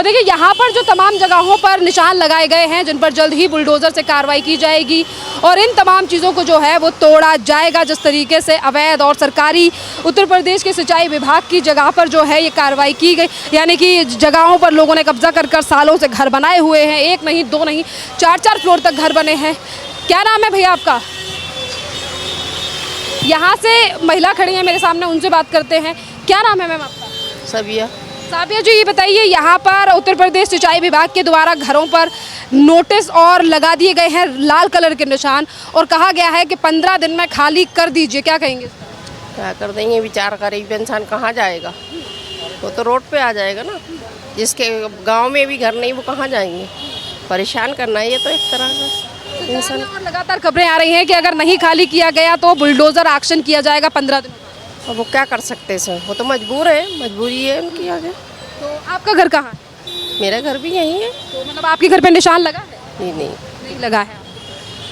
और देखिए यहाँ पर जो तमाम जगहों पर निशान लगाए गए हैं जिन पर जल्द ही बुलडोज़र से कार्रवाई की जाएगी और इन तमाम चीज़ों को जो है वो तोड़ा जाएगा। जिस तरीके से अवैध और सरकारी उत्तर प्रदेश के सिंचाई विभाग की जगह पर जो है ये कार्रवाई की गई, यानी कि जगहों पर लोगों ने कब्जा कर सालों से घर बनाए हुए हैं। एक नहीं, दो नहीं, 4-4 फ्लोर तक घर बने हैं। क्या नाम है भैया आपका? यहाँ से महिला खड़ी है मेरे सामने, उनसे बात करते हैं। क्या नाम है मैम आपका? सबिया। साबिया जी, ये बताइए यहाँ पर उत्तर प्रदेश सिंचाई विभाग के द्वारा घरों पर नोटिस और लगा दिए गए हैं लाल कलर के निशान और कहा गया है कि 15 दिन में खाली कर दीजिए, क्या कहेंगे? क्या कर देंगे, बेचारा गरीब इंसान कहाँ जाएगा? वो तो रोड पे आ जाएगा ना। जिसके गांव में भी घर नहीं वो कहाँ जाएंगे? परेशान करना है ये तो एक तरह का इंसान। और लगातार खबरें आ रही हैं कि अगर नहीं खाली किया गया तो बुलडोजर एक्शन किया जाएगा 15 दिन। अब वो क्या कर सकते हैं सर, वो तो मजबूर है, मजबूरी है उनकी आगे। तो आपका घर कहाँ है? मेरा घर भी यहीं है। तो मतलब आपके घर पे निशान लगा है? नहीं लगा है।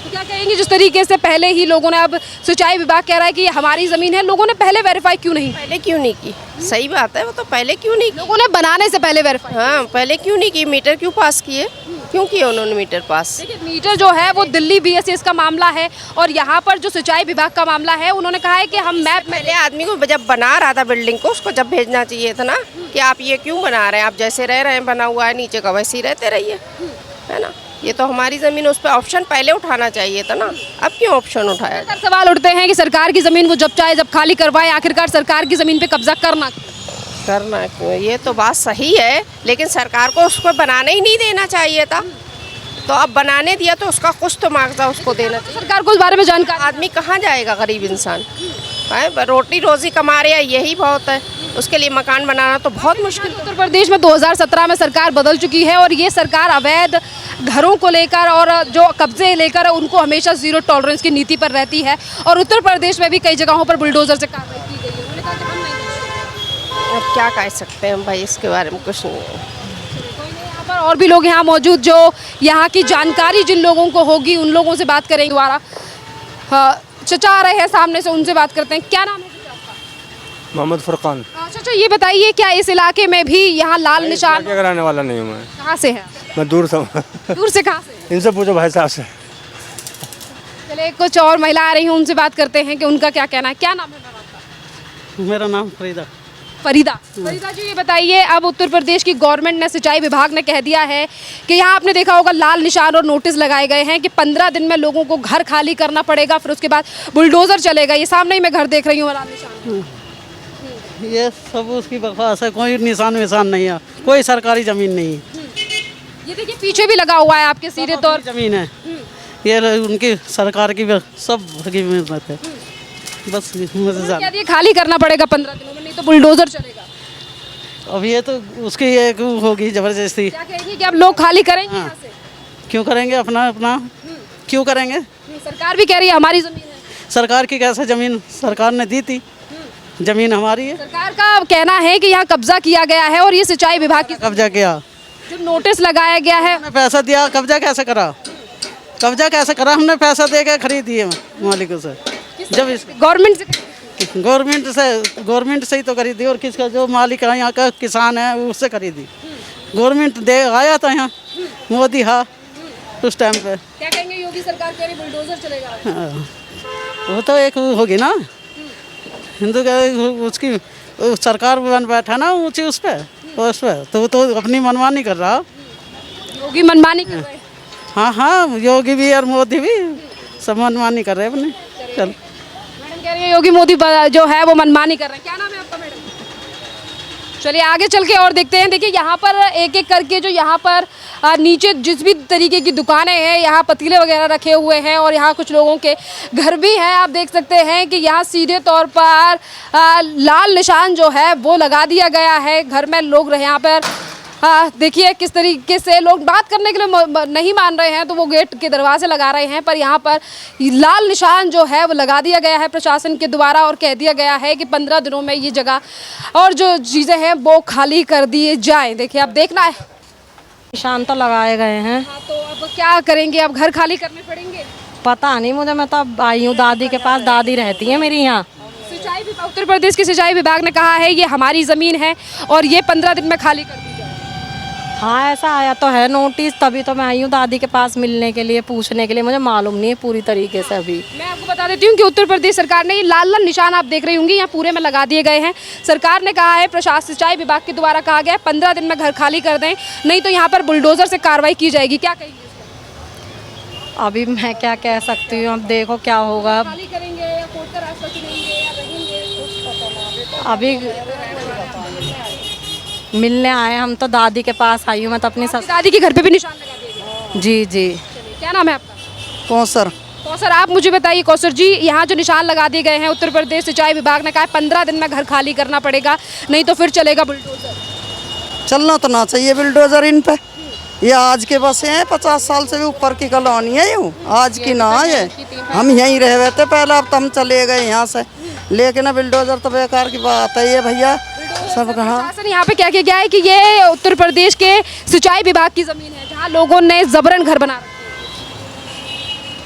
तो क्या कहेंगे जिस तरीके से पहले ही लोगों ने, अब सिंचाई विभाग कह रहा है कि ये हमारी ज़मीन है, लोगों ने पहले वेरीफाई क्यों नहीं? पहले क्यों नहीं की? सही बात है, वो तो पहले क्यों नहीं की? लोगों ने बनाने से पहले वेरीफाई। हाँ, पहले क्यों नहीं की? मीटर क्यों पास किए? क्यों किए उन्होंने मीटर पास? देखिए मीटर जो है वो दिल्ली BSS का मामला है और यहाँ पर जो सिंचाई विभाग का मामला है, उन्होंने कहा है कि हम मैप में पहले आदमी को जब बना रहा था बिल्डिंग को, उसको जब भेजना चाहिए था ना कि आप ये क्यों बना रहे हैं, आप जैसे रह रहे हैं बना हुआ है नीचे का वैसे ही रहते रहिए, है ना। ये तो हमारी ज़मीन, उस पर ऑप्शन पहले उठाना चाहिए था ना। अब क्यों ऑप्शन उठाया? सवाल उठते हैं कि सरकार की ज़मीन वो जब चाहे जब खाली करवाए, आखिरकार सरकार की ज़मीन पे कब्जा करना क्यों? ये तो बात सही है, लेकिन सरकार को उसको बनाने ही नहीं देना चाहिए था। तो अब बनाने दिया तो उसका कुछ तो मुआवजा उसको देना चाहिए। सरकार को इस बारे में जानकारी। आदमी कहाँ जाएगा, गरीब इंसान है, रोटी रोजी कमा रहे हैं, यही बहुत है। उसके लिए मकान बनाना तो बहुत मुश्किल। उत्तर प्रदेश में 2017 में सरकार बदल चुकी है और ये सरकार अवैध घरों को लेकर और जो कब्जे लेकर उनको हमेशा जीरो टॉलरेंस की नीति पर रहती है और उत्तर प्रदेश में भी कई जगहों पर बुलडोजर से कार्रवाई की गई है। उन्होंने कहा कि हम नहीं कर सकते। अब क्या कह सकते हैं भाई, इसके बारे में कुछ नहीं है। यहाँ पर और भी लोग यहाँ मौजूद जो यहाँ की जानकारी जिन लोगों को होगी उन लोगों से बात करेंगे दोबारा। चचा आ रहे हैं सामने से, उनसे बात करते हैं। क्या नाम है चचा आपका? मोहम्मद फुरकान। चचा ये बताइए, क्या इस इलाके में भी यहाँ लाल निशान? कराने वाला नहीं हूँ मैं। कहाँ से है? मैं दूर से हूँ। दूर से कहाँ से? इनसे पूछो भाई साहब से। चलिए कुछ और महिला आ रही हैं, उनसे बात करते हैं कि उनका क्या कहना है। क्या नाम है मैम आपका? मेरा नाम फरीदा। फरीदा जी, ये बताइए, अब उत्तर प्रदेश की गवर्नमेंट ने, सिंचाई विभाग ने कह दिया है कि यहाँ आपने देखा होगा लाल निशान और नोटिस लगाए गए हैं कि 15 दिन में लोगों को घर खाली करना पड़ेगा, फिर उसके बाद बुलडोजर चलेगा। ये सामने ही मैं घर देख रही हूँ लाल निशान। ये सब उसकी बकवास है, कोई निशान विशान नहीं है, कोई सरकारी जमीन नहीं है। ये देखिए पीछे भी लगा हुआ है आपके सीधे तौर। जमीन है ये उनकी सरकार की सब की मेहनत है। बस क्या ये खाली करना पड़ेगा 15 दिनों में, नहीं तो बुलडोजर चलेगा। अब ये तो उसकी एक होगी जबरदस्ती। क्या कहेंगे कि अब लोग खाली करेंगे यहाँ से? क्यों करेंगे? अपना अपना क्यों करेंगे? सरकार भी कह रही है हमारी जमीन है। सरकार की कैसे जमीन सरकार ने दी थी, जमीन हमारी है। सरकार का कहना है कि यहाँ कब्जा किया गया है और ये सिंचाई विभाग की कब्जा किया, जो नोटिस लगाया गया है। हमने पैसा दिया, कब्जा कैसे करा? कब्जा कैसे करा? हमने पैसा दे के खरीदी है मालिकों से। जब इस गवर्नमेंट से ही तो खरीदी, और किसका जो मालिक है यहाँ का किसान है उससे खरीदी। गवर्नमेंट दे आया था यहाँ मोदी, हाँ उस टाइम पे। क्या कहेंगे, योगी सरकार कह रही बुलडोजर चलेगा? हाँ, वो तो एक होगी ना हिंदू का, उसकी सरकार बन बैठा ना ऊँची उस पर तो वो तो अपनी मनमानी कर रहा। योगी मनमानी कर रहे हैं। हाँ, योगी भी और मोदी भी सब मनमानी कर रहे हैं अपने। चल मैडम कह रही है योगी मोदी जो है वो मनमानी कर रहे हैं। क्या नाम है आपका मैडम? चलिए आगे चल के और देखते हैं। देखिए यहाँ पर एक एक करके जो यहाँ पर नीचे जिस भी तरीके की दुकानें हैं, यहाँ पतीले वगैरह रखे हुए हैं और यहाँ कुछ लोगों के घर भी हैं। आप देख सकते हैं कि यहाँ सीधे तौर पर लाल निशान जो है वो लगा दिया गया है। घर में लोग रहे यहाँ पर देखिए किस तरीके से लोग बात करने के लिए नहीं मान रहे हैं, तो वो गेट के दरवाजे लगा रहे हैं, पर यहाँ पर लाल निशान जो है वो लगा दिया गया है प्रशासन के द्वारा और कह दिया गया है कि 15 दिनों में ये जगह और जो चीज़ें हैं वो खाली कर दिए जाएं। देखिए अब देखना है, निशान तो लगाए गए हैं। हाँ, तो अब क्या करेंगे? अब घर खाली करने पड़ेंगे? पता नहीं मुझे, मैं तो अब आई हूँ दादी के पास, दादी रहती है मेरी यहाँ। सिंचाई विभाग, उत्तर प्रदेश के सिंचाई विभाग ने कहा है ये हमारी ज़मीन है और ये 15 दिन में खाली कर दी जाए। हाँ ऐसा आया तो है नोटिस, तभी तो मैं आई हूँ दादी के पास मिलने के लिए, पूछने के लिए। मुझे मालूम नहीं है पूरी तरीके से अभी। मैं आपको बता देती हूँ कि उत्तर प्रदेश सरकार ने ये लाल लाल निशान आप देख रही होंगी यहाँ पूरे में लगा दिए गए हैं। सरकार ने कहा है, प्रशासन सिंचाई विभाग के द्वारा कहा गया है 15 दिन में घर खाली कर दें, नहीं तो यहाँ पर बुलडोजर से कार्रवाई की जाएगी। क्या कहेंगे? अभी मैं क्या कह सकती हूँ, अब देखो क्या होगा। खाली करेंगे या कोर्ट का रास्ता चुनेंगे या रहेंगे? अभी मिलने आए हम तो, दादी के पास आई हूँ मैं तो अपनी दादी के घर पे भी निशान लगा दिए गए। जी जी। क्या नाम है आपका? कौसर। कौसर, आप मुझे बताइए कौसर जी, यहाँ जो निशान लगा दिए गए हैं उत्तर प्रदेश सिंचाई विभाग ने कहा है 15 दिन में घर खाली करना पड़ेगा, नहीं तो फिर चलेगा बुलडोजर। चलना तो ना चाहिए बुलडोजर इन पे। ये आज के बसे हैं, 50 साल से भी ऊपर की कॉलोनी है, यूँ आज की ना है। हम यहीं रह रहे थे पहले, अब तो हम चले गए यहाँ से, लेकिन बुलडोजर तो बेकार की बात है ये भैया। सब कहाँ शासन यहाँ पे क्या किया गया है कि ये उत्तर प्रदेश के सिंचाई विभाग की जमीन है जहाँ लोगों ने जबरन घर बना रखे हैं।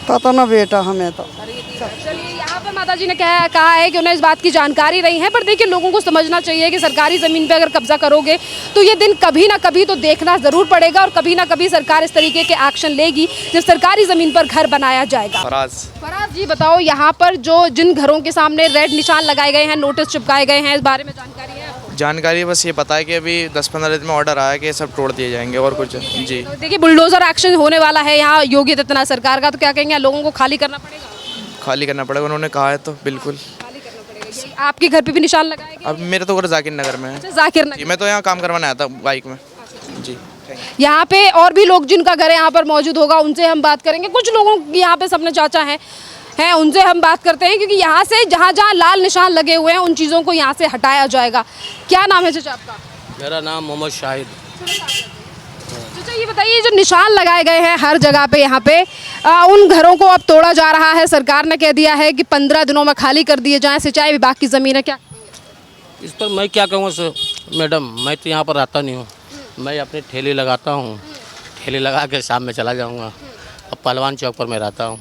पता ना बेटा हमें तो। चलिए, यहाँ पर माता जी ने कहा है कि उन्हें इस बात की जानकारी रही है, पर देखिए लोगों को समझना चाहिए कि सरकारी ज़मीन पे अगर कब्जा करोगे तो ये दिन कभी ना कभी तो देखना ज़रूर पड़ेगा और कभी ना कभी सरकार इस तरीके के एक्शन लेगी जब सरकारी ज़मीन पर घर बनाया जाएगा। फराज जी बताओ, यहाँ पर जो जिन घरों के सामने रेड निशान लगाए गए हैं, नोटिस चिपकाए गए हैं, इस बारे में जानकारी है आपको? जानकारी बस ये पता है कि अभी 10-15 दिन में ऑर्डर आया कि सब तोड़ दिए जाएंगे और कुछ। जी तो देखिए बुलडोजर एक्शन होने वाला है यहाँ योगी आदित्यनाथ सरकार का, तो क्या कहेंगे, लोगों को खाली करना पड़ेगा? खाली करना पड़ेगा, उन्होंने कहा है तो बिल्कुल। खाली करना पड़ेगा। यही आपके घर पे भी निशान लगाए गए? अब मेरे तो घर जाकिर नगर में है। अच्छा, जाकिर नगर। जी, मैं तो यहाँ काम करवाने आया था बाइक में। जी यहाँ पे और भी लोग जिनका घर है यहाँ पर मौजूद होगा, उनसे हम बात करेंगे। कुछ लोगों की यहाँ पे सपने चाचा हैं उनसे हम बात करते हैं, क्योंकि यहाँ से जहाँ जहाँ लाल निशान लगे हुए हैं उन चीज़ों को यहाँ से हटाया जाएगा। क्या नाम है चाचा आपका? मेरा नाम मोहम्मद शाहिद। चाचा ये बताइए, जो निशान लगाए गए हैं हर जगह पे यहाँ पे, उन घरों को अब तोड़ा जा रहा है। सरकार ने कह दिया है कि 15 दिनों में खाली कर दिए जाएं, सिंचाई विभाग की ज़मीन है। क्या इस पर मैं क्या कहूँ सर मैडम, मैं तो यहाँ पर रहता नहीं हूँ, मैं अपनी ठेली लगाता हूँ, ठेली लगा के शाम में चला जाऊँगा। अब पहलवान चौक पर मैं रहता हूँ,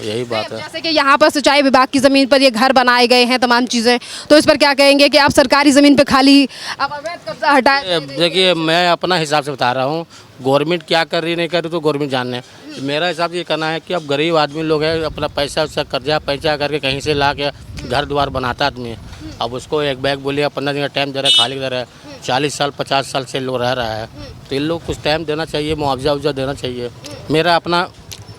यही बात है। जैसे कि यहाँ पर सिंचाई विभाग की ज़मीन पर ये घर बनाए गए हैं तमाम चीज़ें, तो इस पर क्या कहेंगे कि आप सरकारी ज़मीन पे खाली अब अवैध कब्जा हटाए? देखिए मैं अपना हिसाब से बता रहा हूँ, गवर्नमेंट क्या कर रही नहीं कर रही तो गवर्नमेंट जानने। मेरा हिसाब ये करना है कि अब गरीब आदमी लोग हैं, अपना पैसा उसका कर्जा पैसा करके कहीं से ला के घर द्वार बनाता आदमी, अब उसको एक बैग बोलिए 15 दिन का टाइम दे रहा है, खाली दे रहा है, 40 साल 50 साल से लोग रह रहा है, तो इन लोग कुछ टाइम देना चाहिए, मुआवजा उवजा देना चाहिए। मेरा अपना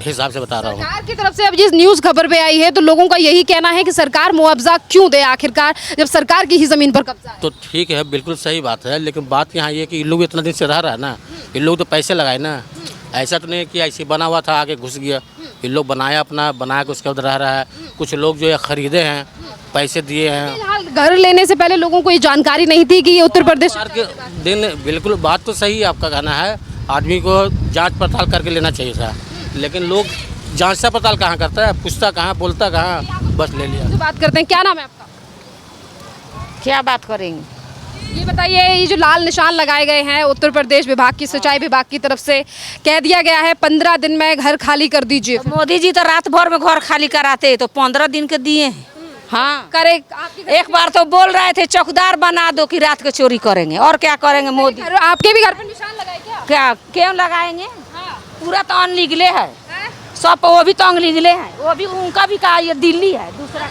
हिसाब से बता रहा हूँ। सरकार की तरफ से अब जिस न्यूज़ खबर पे आई है तो लोगों का यही कहना है कि सरकार मुआवजा क्यों दे आखिरकार, जब सरकार की ही ज़मीन पर कब्जा है। तो ठीक है, बिल्कुल सही बात है, लेकिन बात यहाँ ये कि इन लोग इतना दिन से रह रहा है ना, इन लोग तो पैसे लगाए ना, ऐसा तो नहीं कि ऐसे बना हुआ था आगे घुस गया। इन लोग बनाया अपना, बना के उसके बाद रह रहा है। कुछ लोग जो है खरीदे हैं, पैसे दिए हैं। फिलहाल घर लेने से पहले लोगों को ये जानकारी नहीं थी कि ये उत्तर प्रदेश के दिन बिल्कुल बात तो सही है, आपका कहना है आदमी को जांच पड़ताल करके लेना चाहिए था, लेकिन लोग जांच पड़ताल कहाँ करता है, पूछता कहाँ, बोलता कहाँ, बस ले लिया। तो बात करते हैं। क्या नाम है आपका? क्या बात करेंगे? ये बताइए, ये जो लाल निशान लगाए गए हैं उत्तर प्रदेश विभाग की सिंचाई विभाग की तरफ से, कह दिया गया है 15 दिन में घर खाली कर दीजिए। मोदी जी तो रात भर में घर खाली कराते, तो 15 दिन के दिए हैं। हाँ करे एक बार तो बोल रहे थे चौकीदार बना दो कि रात को चोरी करेंगे, और क्या करेंगे मोदी? आपके भी घर पर निशान लगाए क्या? क्यों लगाएंगे? हाँ। पूरा तो अनलीगले है सब, वो भी तो अनलीगले है, वो भी उनका भी कहा ये दिल्ली है दूसरा।